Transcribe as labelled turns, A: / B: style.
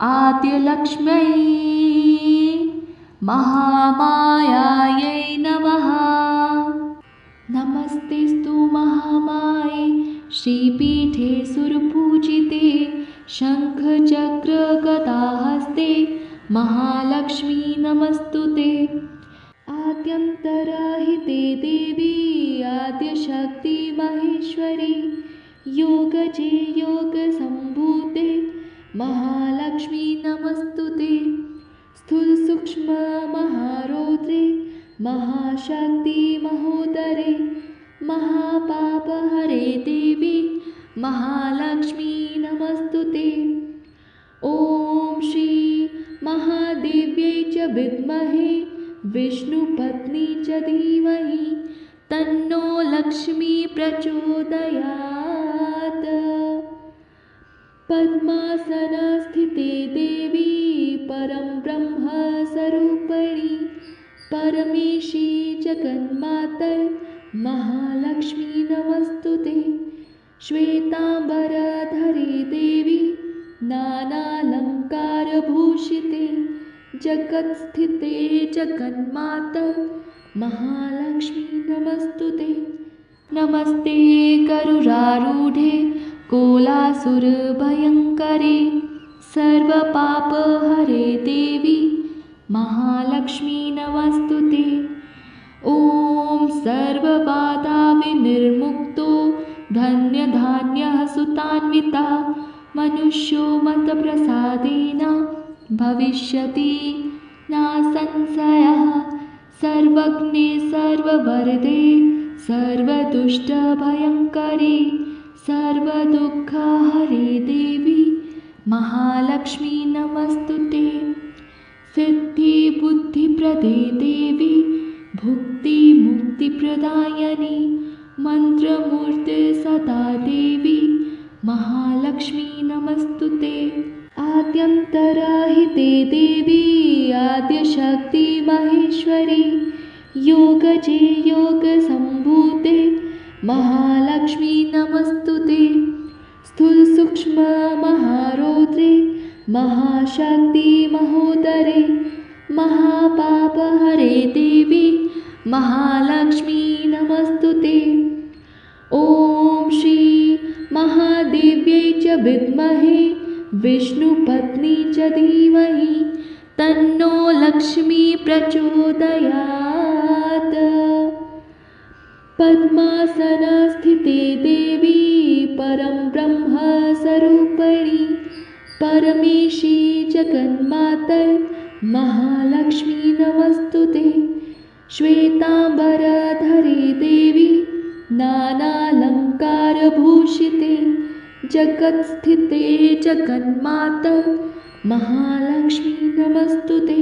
A: आद्यलक्ष्म्यै महामायायै नमः। नमस्तेस्तु महामाये श्रीपीठे सुरपूजिते शङ्खचक्रगदाहस्ते महालक्ष्मी नमस्तुते। आद्यन्तरहिते देवी आद्यशक्ति महेश्वरी योगजे योगसम्भूते महालक्ष्मी नमस्तुते। स्थूलसूक्ष्ममहारौद्रे महाशक्ति महोदरे महापापहरे देवी महालक्ष्मी नमस्तुते। ॐ श्री महादेव्यै च विद्महे विष्णुपत्नी च धीमहि तन्नो लक्ष्मी प्रचोदयात्। पद्मासनस्थिते देवी परं ब्रह्म स्वरूपिणी परमेशी जगन्मातर् महालक्ष्मी नमस्तुते। श्वेताम्बरधरे देवी नानालङ्कारभूषिते जगत्स्थिते जगन्मातर् महालक्ष्मी नमस्तुते। नमस्ते गरुडारूढे कोलासुरभयङ्करे सर्वपापहरे देवी महालक्ष्मी नमस्तुते। ॐ सर्वबाधाविनिर्मुक्तो धन्यधान्यः सुतान्विता मनुष्यो मतप्रसादेन भविष्यति न संशयः। सर्वज्ञे सर्ववरदे सर्वदुष्टभयङ्करे सर्वदुःखहरे देवी महालक्ष्मी नमस्तुते। सिद्धिबुद्धिप्रदे देवी भुक्तिमुक्तिप्रदायिनी मन्त्रमूर्ते सदा देवी महालक्ष्मी नमस्तुते। आद्यन्तरहिते देवी आद्यशक्ति महेश्वरी योगजे योगसम्भूते महालक्ष्मी नमस्तुते। स्थूलसूक्ष्ममहारौद्रे महाशक्ति महोदरे महापापहरे देवी महालक्ष्मी नमस्तुते। ॐ श्री महादेव्यै च विद्महे विष्णुपत्नी च धीमहि तन्नो लक्ष्मी प्रचोदयात्। पद्मासनस्थिते देवी परं ब्रह्म स्वरूपिणी परमेशी जगन्मातर् महालक्ष्मी नमस्तुते। श्वेताम्बरधरे देवी नानालङ्कारभूषिते जगत्स्थिते जगन्मातर् महालक्ष्मी नमस्तुते।